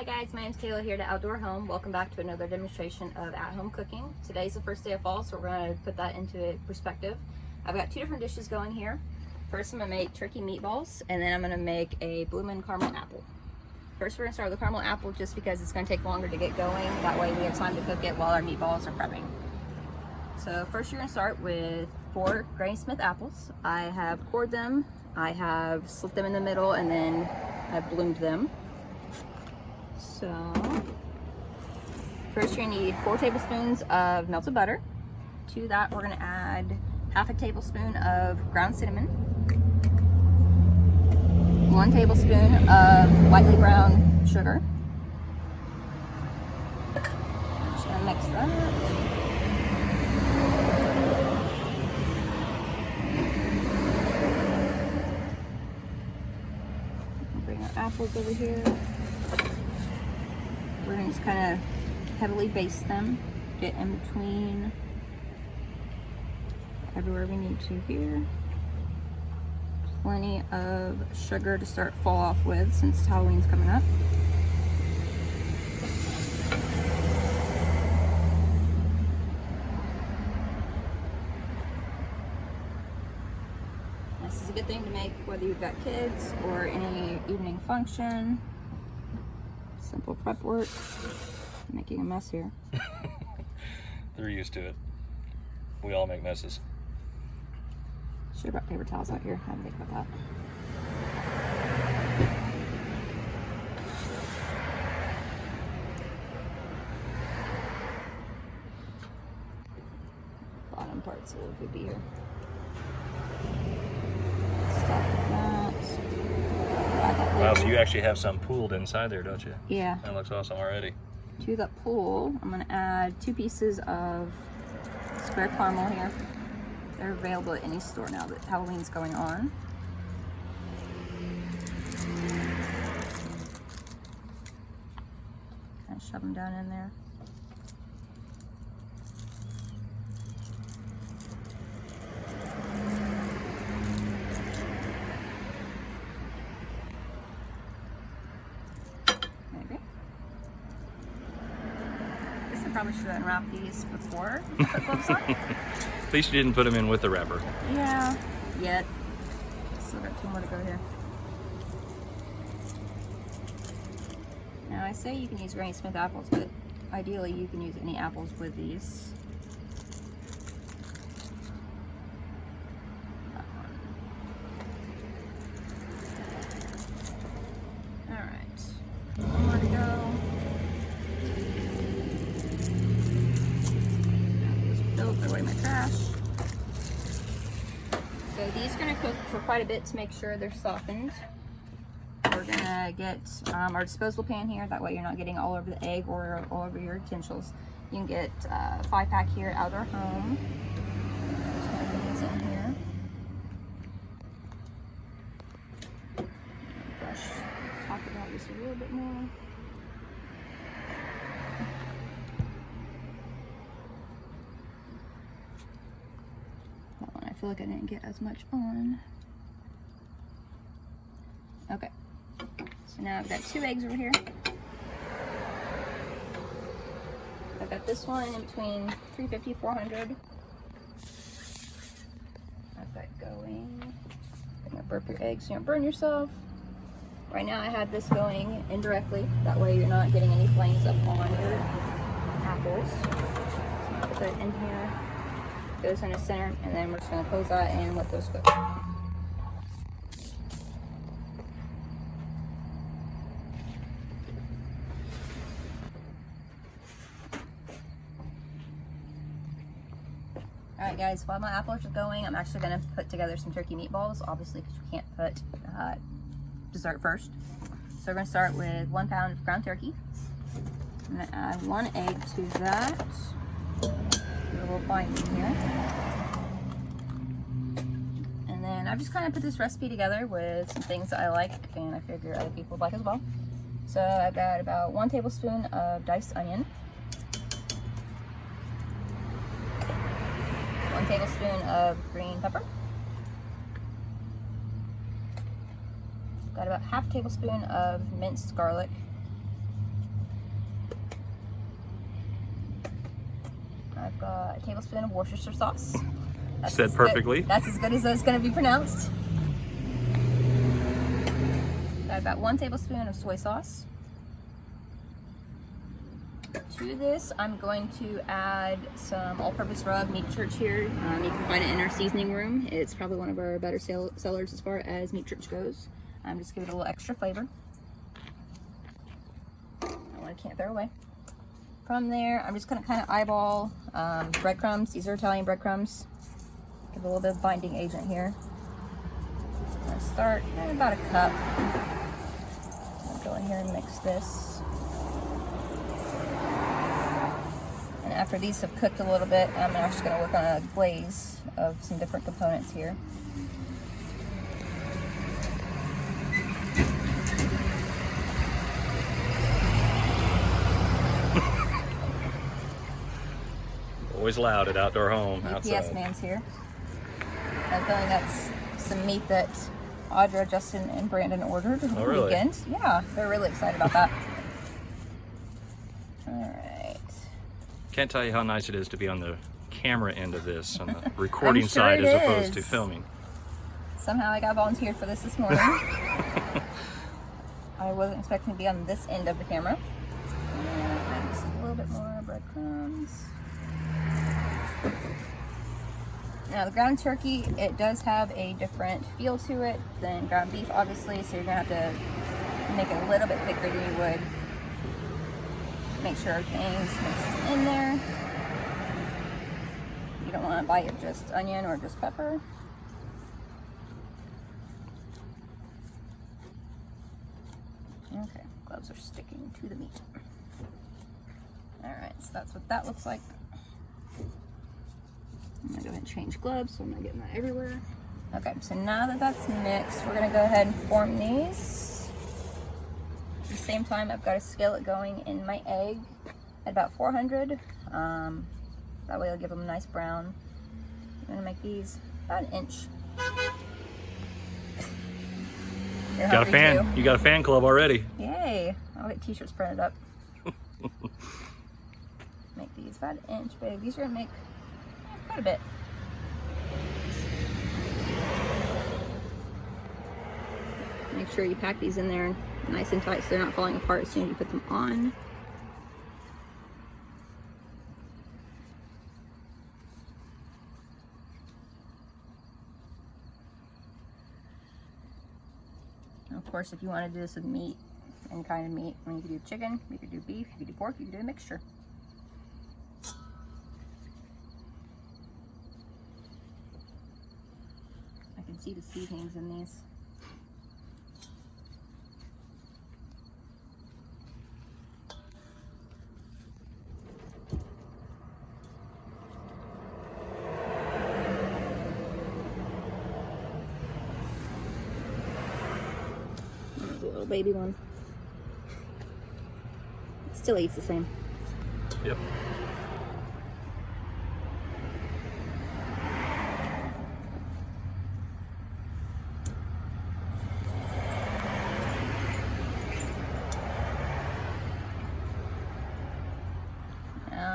Hi guys, my name's Kayla here to Outdoor Home. Welcome back to another demonstration of at-home cooking. Today's the first day of fall, so we're going to put that into perspective. I've got two different dishes going here. First I'm going to make turkey meatballs, and then I'm going to make a Bloomin Caramel Apple. First we're going to start with the caramel apple just because it's going to take longer to get going. That way we have time to cook it while our meatballs are prepping. So first you're going to start with 4 Granny Smith apples. I have cored them, I have slit them in the middle, and then I've bloomed them. So first you're going to need 4 tablespoons of melted butter. To that we're going to add half a tablespoon of ground cinnamon, 1 tablespoon of lightly browned sugar. I'm just going to mix that. Bring our apples over here. We're going to just kind of heavily baste them, get in between everywhere we need to here. Plenty of sugar to start fall off with since Halloween's coming up. This is a good thing to make whether you've got kids or any evening function. Simple prep work. I'm making a mess here. They're used to it. We all make messes. Should have brought paper towels out here. I didn't think about that. Bottom part's a little poopy here. Stop that. Wow, so you actually have some pooled inside there, don't you? Yeah. That looks awesome already. To the pool, I'm going to add 2 pieces of square caramel here. They're available at any store now that Halloween's going on. Kind of shove them down in there. Maybe. Guess I probably should have unwrapped these before I put gloves on. At least you didn't put them in with the wrapper. Yeah, yet. Still got 2 more to go here. Now I say you can use Granny Smith apples, but ideally you can use any apples with these. Alright, 1 more to go. Throw away my trash. So these are going to cook for quite a bit to make sure they're softened. We're going to get our disposable pan here. That way you're not getting all over the egg or all over your utensils. You can get a 5-pack here at Outdoor Home. Just going to put these in here. Brush the top of that just a little bit more. I feel like I didn't get as much on. Okay, so now I've got 2 eggs over here. I've got this one in between 350, 400. I've got going. I'm gonna burp your eggs so you don't burn yourself. Right now I have this going indirectly. That way you're not getting any flames up on your apples. So I'm gonna put it in here. Goes in the center, and then we're just going to close that and let those cook. Alright guys, while my apples are going, I'm actually going to put together some turkey meatballs, obviously because you can't put dessert first. So we're going to start with 1 pound of ground turkey. I'm going to add 1 egg to that. A little binding here. And then I've just kind of put this recipe together with some things that I like and I figure other people would like as well. So I've got about 1 tablespoon of diced onion, 1 tablespoon of green pepper, got about half a tablespoon of minced garlic, I've got a tablespoon of Worcestershire sauce. That's Said perfectly. That's as good as it's going to be pronounced. I've got 1 tablespoon of soy sauce. To this, I'm going to add some all-purpose rub, Meat Church here. You can find it in our seasoning room. It's probably one of our better sellers as far as Meat Church goes. Just give it a little extra flavor. I can't throw away. From there, I'm just going to kind of eyeball breadcrumbs. These are Italian breadcrumbs. Give a little bit of binding agent here. I'm going to start at about a cup. I'll go in here and mix this. And after these have cooked a little bit, I'm actually going to work on a glaze of some different components here. Always loud at Outdoor Home outside. UPS man's here. I'm feeling that's some meat that Audra, Justin, and Brandon ordered over the weekend. Yeah, they're really excited about that. Alright. Can't tell you how nice it is to be on the camera end of this, on the recording side as opposed to filming. Somehow I got volunteered for this morning. I wasn't expecting to be on this end of the camera. And just a little bit more breadcrumbs. Now the ground turkey, it does have a different feel to it than ground beef, obviously, so you're going to have to make it a little bit thicker than you would. Make sure everything's mixed in there. You don't want to bite of just onion or just pepper. Okay, gloves are sticking to the meat. Alright, so that's what that looks like. I'm going to go ahead and change gloves so I'm not getting that everywhere. Okay, so now that that's mixed, we're going to go ahead and form these. At the same time, I've got a skillet going in my egg at about 400. That way it'll give them a nice brown. I'm going to make these about an inch. Got a fan. Too. You got a fan club already. Yay! I'll get t-shirts printed up. Make these about an inch big. These are going to make quite a bit. Make sure you pack these in there nice and tight so they're not falling apart as soon as you put them on. And of course, if you want to do this with meat, any kind of meat, when you could do chicken, you could do beef, you could do pork, you could do a mixture. See the seasonings in these. There's a little baby one. It still eats the same. Yep.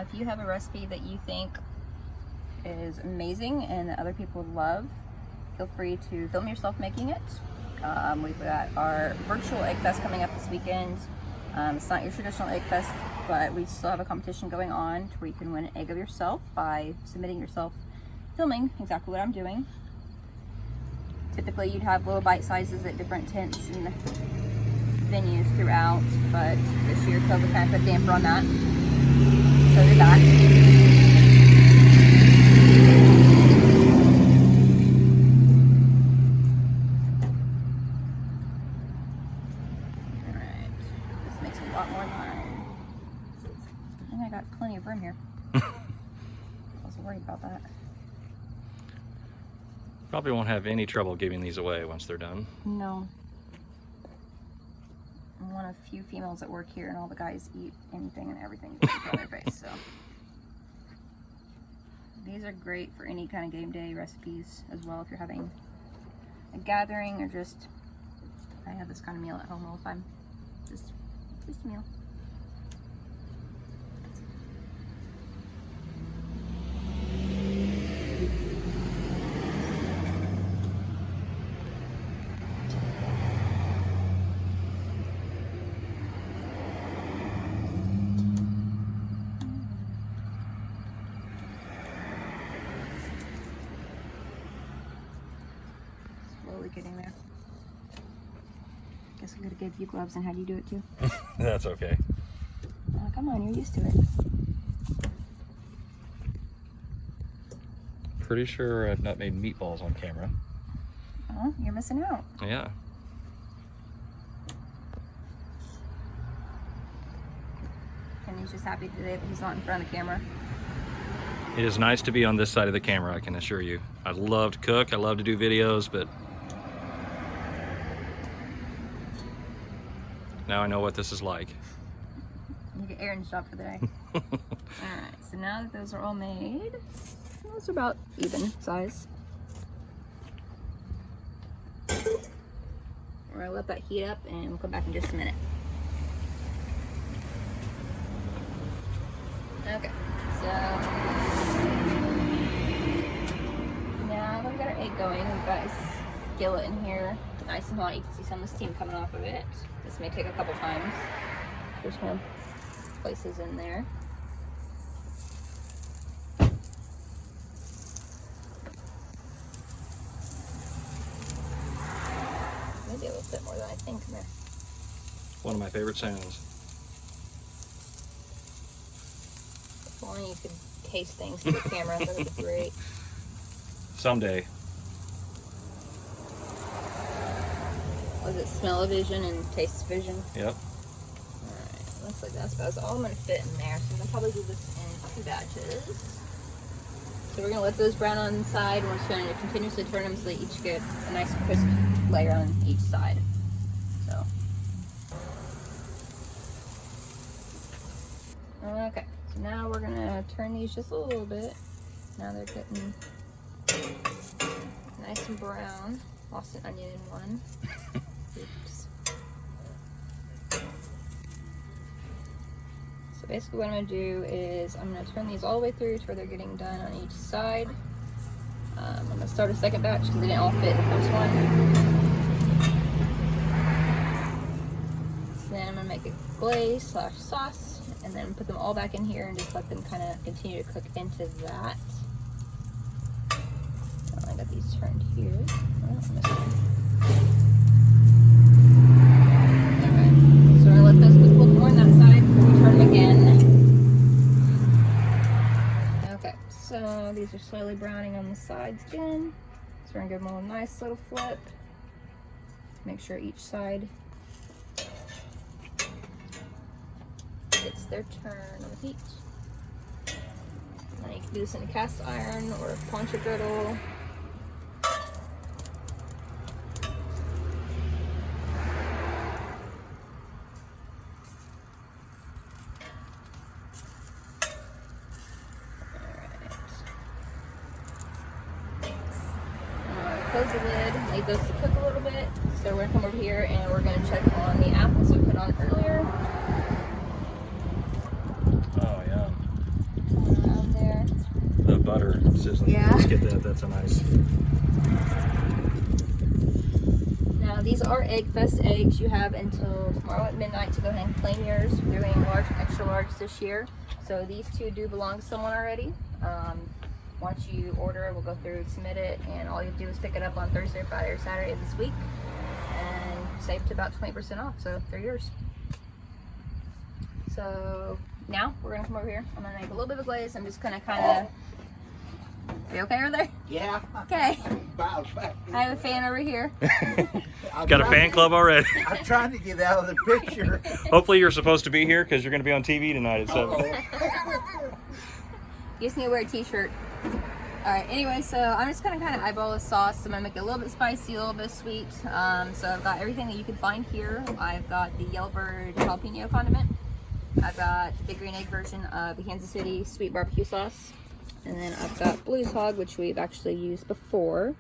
If you have a recipe that you think is amazing and that other people would love, feel free to film yourself making it. We've got our virtual egg fest coming up this weekend. It's not your traditional egg fest, but we still have a competition going on where you can win an egg of yourself by submitting yourself filming exactly what I'm doing. Typically you'd have little bite sizes at different tents and venues throughout, but this year COVID kind of put a damper on that. So did that. Alright. This makes a lot more line. I think I got plenty of room here. I was worried about that. Probably won't have any trouble giving these away once they're done. No. I'm one of few females that work here, and all the guys eat anything and everything that they put on their face. So these are great for any kind of game day recipes as well. If you're having a gathering or just, I have this kind of meal at home all the time. Just a meal. slowly getting there. Guess I'm gonna give you gloves and have you do it too. That's okay. Oh, come on, you're used to it. Pretty sure I've not made meatballs on camera. Oh, you're missing out. Yeah. Kenny's just happy today that he's not in front of the camera. It is nice to be on this side of the camera, I can assure you. I love to cook, I love to do videos, but now I know what this is like. You get Aaron's job for the day. Alright, so now that those are all made, those are about even size. We're gonna let that heat up and we'll come back in just a minute. Okay, so now that we've got our egg going, we've got a skillet in here, nice and hot. You can see some of the steam coming off of it. This may take a couple times. Just gonna place these in there. Maybe a little bit more than I think in there. One of my favorite sounds. If only you could taste things through the camera, that would be great. Someday. Was it smell-o-vision and taste-vision? Yep. Alright, looks like that's about all I'm going to fit in there. So I'm going to probably do this in 2 batches. So we're going to let those brown on the side. We're just going to continuously turn them so they each get a nice crisp layer on each side. So. Okay, so now we're going to turn these just a little bit. Now they're getting nice and brown. Lost an onion in one. Oops. So basically what I'm going to do is I'm going to turn these all the way through to where they're getting done on each side. I'm going to start a second batch because they didn't all fit in the first one. So then I'm going to make a glaze / sauce and then put them all back in here and just let them kind of continue to cook into that. I got these turned here. Oh, I missed one. Alright, so I let those cook a little more on that side before we turn them again. Okay, so these are slowly browning on the sides again. So we're gonna give them a nice little flip. Make sure each side gets their turn on the heat. Now you can do this in a cast iron or a plancha griddle. Close the lid, leave those to cook a little bit. So we're gonna come over here and we're gonna check on the apples we put on earlier. Oh yeah. Out there. The butter sizzling. Yeah. Let's get that. That's a nice. Now these are Egg Fest eggs. You have until tomorrow at midnight to go ahead and claim yours. We're doing large and extra large this year. So these two do belong to someone already. Once you order, we'll go through, submit it, and all you do is pick it up on Thursday, Friday, or Saturday of this week, and save to about 20% off, so they're yours. So now we're gonna come over here. I'm gonna make a little bit of a glaze. I'm just gonna kind of. Are you okay over there? Yeah. Okay. I have a fan over here. Got a fan club already. I'm trying to get out of the picture. Hopefully you're supposed to be here because you're going to be on TV tonight at 7. You just need to wear a t-shirt. Alright, anyway, so I'm just gonna kind of eyeball the sauce. I'm gonna make it a little bit spicy, a little bit sweet. So I've got everything that you can find here. I've got the Yellowbird jalapeno condiment. I've got the Big Green Egg version of the Kansas City sweet barbecue sauce. And then I've got Blues Hog, which we've actually used before.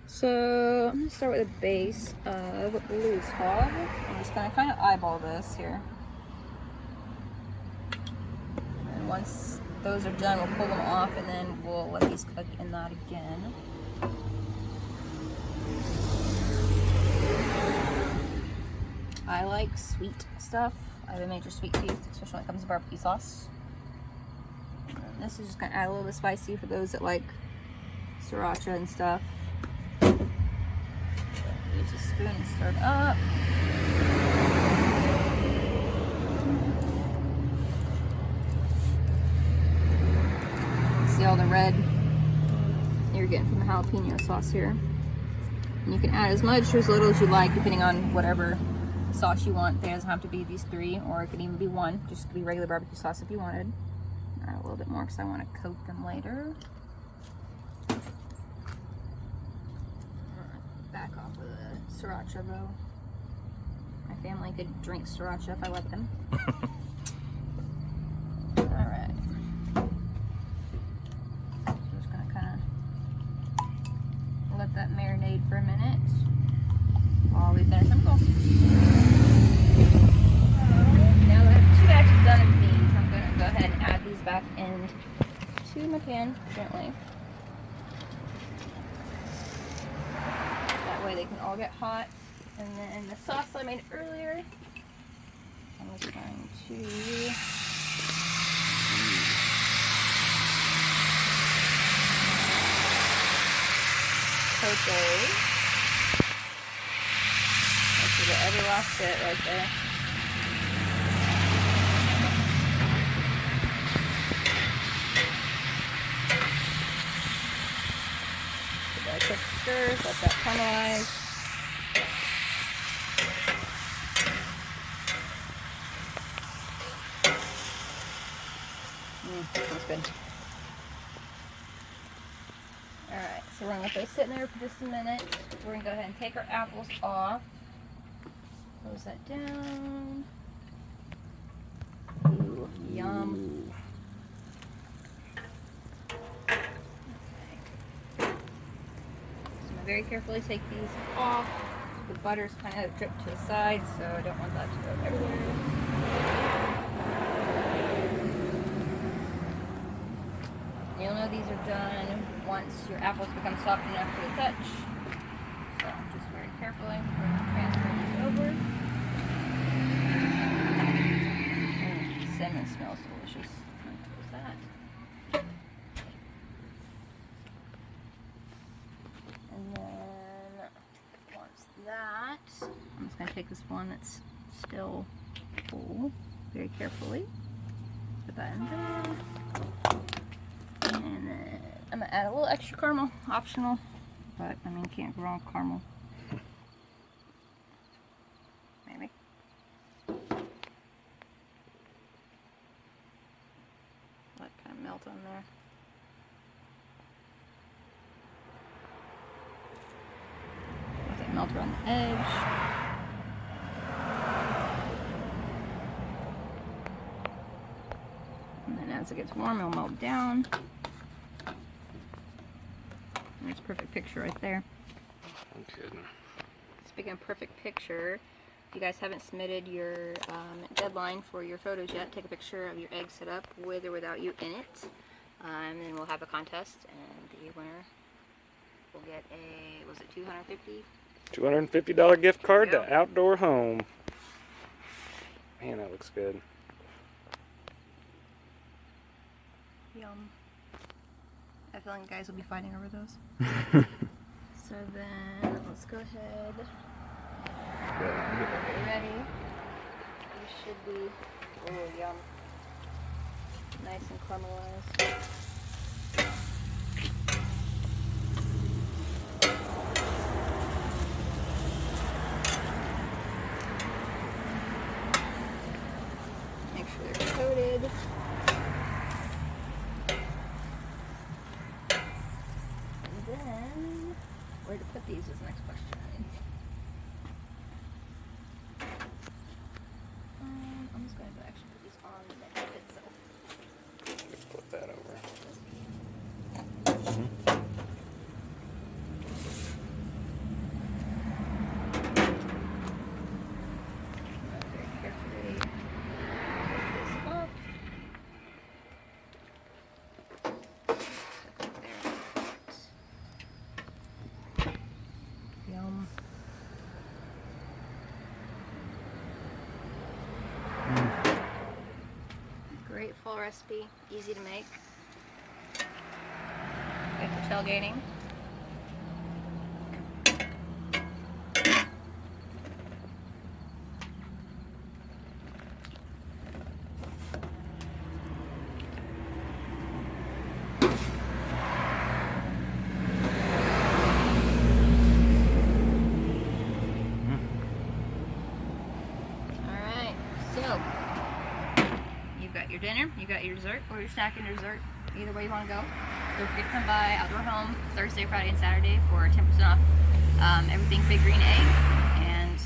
So I'm gonna start with a base of Blues Hog. I'm just gonna kind of eyeball this here. And once those are done, we'll pull them off and then we'll let these cook in that again. I like sweet stuff. I have a major sweet tooth, especially when it comes to barbecue sauce. And this is just gonna add a little bit spicy for those that like sriracha and stuff. use a spoon and stir it up. See all the red you're getting from the jalapeno sauce here. And you can add as much or as little as you like, depending on whatever sauce you want. It doesn't have to be these 3, or it could even be 1. Just could be regular barbecue sauce if you wanted. Add a little bit more because I want to coat them later. Back off of the sriracha though. My family could drink sriracha if I let them. Alright. Just gonna kind of let that marinate for a minute while we finish them. Now that I have 2 batches done of these, I'm gonna go ahead and add these back into my pan gently. Way they can all get hot. And then the sauce I made earlier, I'm just going to coat those. That's the every last bit right there. Quick stir, let that caramelize. That smells good. Alright, so we're going to let those sit in there for just a minute. We're going to go ahead and take our apples off. Close that down. Ooh, yum. Very carefully take these off. The butter's kind of dripped to the side, so I don't want that to go everywhere. You'll know these are done once your apples become soft enough to the touch. So just very carefully, we're going to transfer these over. Cinnamon smells delicious. Close that. And then once that, I'm just going to take this one that's still full very carefully. Put that in there. And then I'm going to add a little extra caramel, optional, but I mean, can't go wrong with caramel. Maybe. Let it kind of melt on there. Let it melt around the edge. And then as it gets warm, it'll melt down. There's a perfect picture right there. I'm kidding. Speaking of perfect picture, if you guys haven't submitted your deadline for your photos yet, take a picture of your egg set up with or without you in it. And then we'll have a contest, and the winner will get a, was it $250 gift card There you to Outdoor Home. Man, that looks good. Yum. I feel like guys will be fighting over those. So then, let's go ahead. Get ready. You should be, oh yum, nice and caramelized. Make sure they're coated. And then, where to put these is the next question. I'm just going to actually put these on the knife itself. Just put that over. Very carefully take this off. There. Yum. Great fall recipe, easy to make. Good for tailgating. got your dessert or your snack and your dessert. Either way you want to go. Don't forget to come by Outdoor Home Thursday, Friday, and Saturday for 10% off everything Big Green Egg. And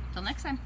until next time.